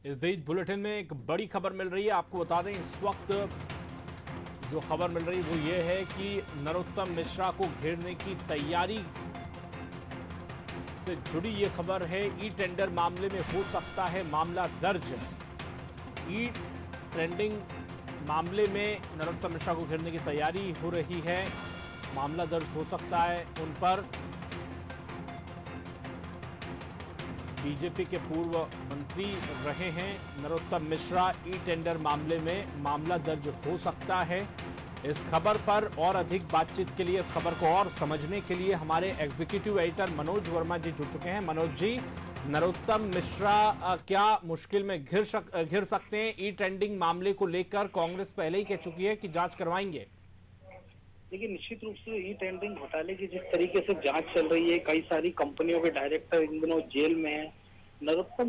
इस बीच बुलेटिन में एक बड़ी खबर मिल रही है। आपको बता दें, इस वक्त जो खबर मिल रही है वो ये है कि नरोत्तम मिश्रा को घेरने की तैयारी से जुड़ी ये खबर है। ई टेंडर मामले में हो सकता है मामला दर्ज। ई टेंडरिंग मामले में नरोत्तम मिश्रा को घेरने की तैयारी हो रही है, मामला दर्ज हो सकता है उन पर। बीजेपी के पूर्व मंत्री रहे हैं नरोत्तम मिश्रा। ई टेंडर मामले में मामला दर्ज हो सकता है। इस खबर पर और अधिक बातचीत के लिए, इस खबर को और समझने के लिए हमारे एग्जीक्यूटिव एडिटर मनोज वर्मा जी जुड़ चुके हैं। मनोज जी, नरोत्तम मिश्रा क्या मुश्किल में घिर सकते हैं? ई टेंडरिंग मामले को लेकर कांग्रेस पहले ही कह चुकी है कि जांच करवाएंगे। देखिए, निश्चित रूप से ई टेंडरिंग घोटाले की जिस तरीके से जांच चल रही है, कई सारी कंपनियों के डायरेक्टर इन दिनों जेल में हैं। नरोत्तम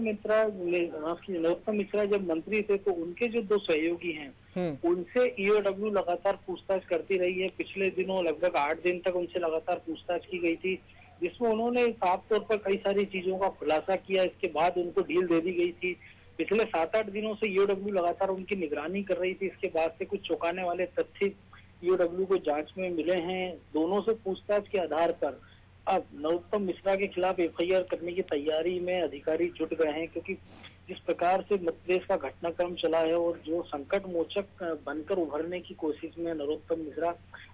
मिश्रा जब मंत्री थे तो उनके जो दो सहयोगी हैं उनसे ईओडब्ल्यू लगातार पूछताछ करती रही है। पिछले दिनों लगभग 8 दिन तक उनसे लगातार पूछताछ की गई थी, जिसमें उन्होंने साफ तौर पर कई सारी चीजों का खुलासा किया। इसके बाद उनको ढील दे दी गई थी। पिछले 7-8 दिनों से ईओडब्ल्यू लगातार उनकी निगरानी कर रही थी। इसके बाद से कुछ चौंकाने वाले तथ्य ईओडब्ल्यू को जांच में मिले हैं। दोनों से पूछताछ के आधार पर अब नरोत्तम मिश्रा के खिलाफ एफआईआर करने की तैयारी में अधिकारी जुट गए हैं, क्योंकि जिस प्रकार से मध्य प्रदेश का घटनाक्रम चला है और जो संकट मोचक बनकर उभरने की कोशिश में नरोत्तम मिश्रा,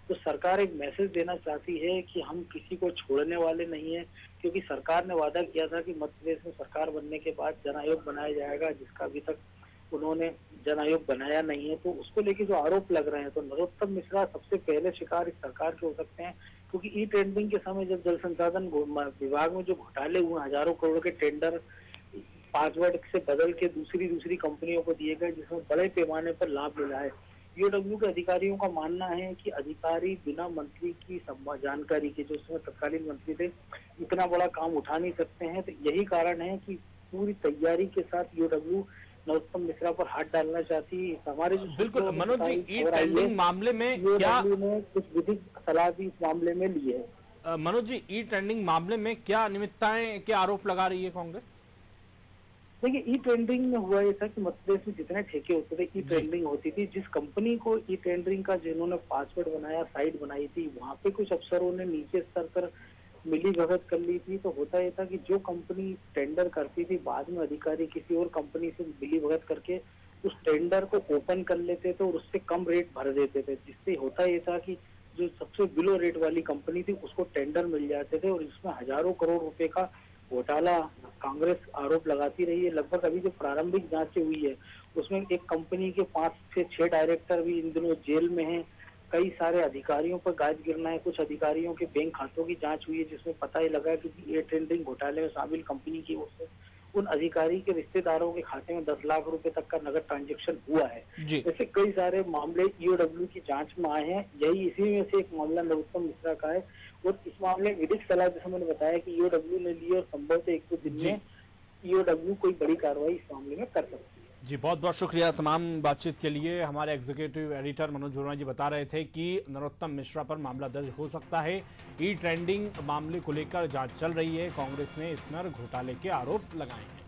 तो सरकार एक मैसेज देना चाहती है कि हम किसी को छोड़ने वाले नहीं है। क्योंकि सरकार ने वादा किया था कि मध्य प्रदेश में सरकार बनने के बाद जन आयोग बनाया जाएगा, जिसका अभी तक उन्होंने जन आयोग बनाया नहीं है। तो उसको लेके जो आरोप लग रहे हैं, तो नरोत्तम मिश्रा सबसे पहले शिकार इस सरकार के हो सकते हैं। क्योंकि ई टेंडरिंग के समय जब जल संसाधन विभाग में जो घोटाले हुए, हजारों करोड़ के टेंडर पासवर्ड से बदल के दूसरी कंपनियों को दिए गए, जिसमें बड़े पैमाने पर लाभ मिला है। ईओडब्ल्यू के अधिकारियों का मानना है कि अधिकारी बिना मंत्री की जानकारी के, जो उसमें तत्कालीन मंत्री थे, इतना बड़ा काम उठा नहीं सकते हैं। तो यही कारण है कि पूरी तैयारी के साथ ईओडब्ल्यू नरोत्तम मिश्रा पर हाथ डालना चाहती है। हमारे जो बिल्कुल मनोज जी, ई टेंडरिंग मामले में क्या ने कुछ विधिक सलाह भी इस मामले में ली है। मनोज जी, ई टेंडरिंग मामले में क्या अनियमितताएं के आरोप लगा रही है कांग्रेस? देखिए, ई टेंडरिंग में हुआ ये था कि मध्य प्रदेश में जितने ठेके होते थे, ई टेंडरिंग होती थी। जिस कंपनी को ई टेंडरिंग का जिन्होंने पासवर्ड बनाया, साइट बनाई थी, वहां पे कुछ अफसरों ने नीचे स्तर पर मिली भगत कर ली थी। तो होता यह था कि जो कंपनी टेंडर करती थी, बाद में अधिकारी किसी और कंपनी से मिली भगत करके उस टेंडर को ओपन कर लेते थे और उससे कम रेट भर देते थे। जिससे होता यह था कि जो सबसे बिलो रेट वाली कंपनी थी उसको टेंडर मिल जाते थे और इसमें हजारों करोड़ रुपए का घोटाला कांग्रेस आरोप लगाती रही है। लगभग अभी जो प्रारंभिक जांच हुई है उसमें एक कंपनी के 5 से 6 डायरेक्टर भी इन दिनों जेल में हैं। कई सारे अधिकारियों पर गाज गिरना है। कुछ अधिकारियों के बैंक खातों की जांच हुई है, जिसमें पता ही लगा कि ई टेंडरिंग घोटाले में शामिल कंपनी की ओर से उन अधिकारी के रिश्तेदारों के खाते में 10 लाख रुपए तक का नगद ट्रांजैक्शन हुआ है। ऐसे कई सारे मामले ईओडब्ल्यू की जांच में आए हैं। यही इसी में से एक मामला नरोत्तम मिश्रा का है और इस मामले में विधिक सलाह, जैसे मैंने बताया, कि ईओडब्ल्यू ने ली और संभवतः 1-2 दिन में ईओडब्ल्यू कोई बड़ी कार्रवाई इस मामले में कर सकती है। जी, बहुत बहुत शुक्रिया तमाम बातचीत के लिए। हमारे एग्जीक्यूटिव एडिटर मनोज वर्मा जी बता रहे थे कि नरोत्तम मिश्रा पर मामला दर्ज हो सकता है। ई टेंडरिंग मामले को लेकर जांच चल रही है। कांग्रेस ने इस पर घोटाले के आरोप लगाए हैं।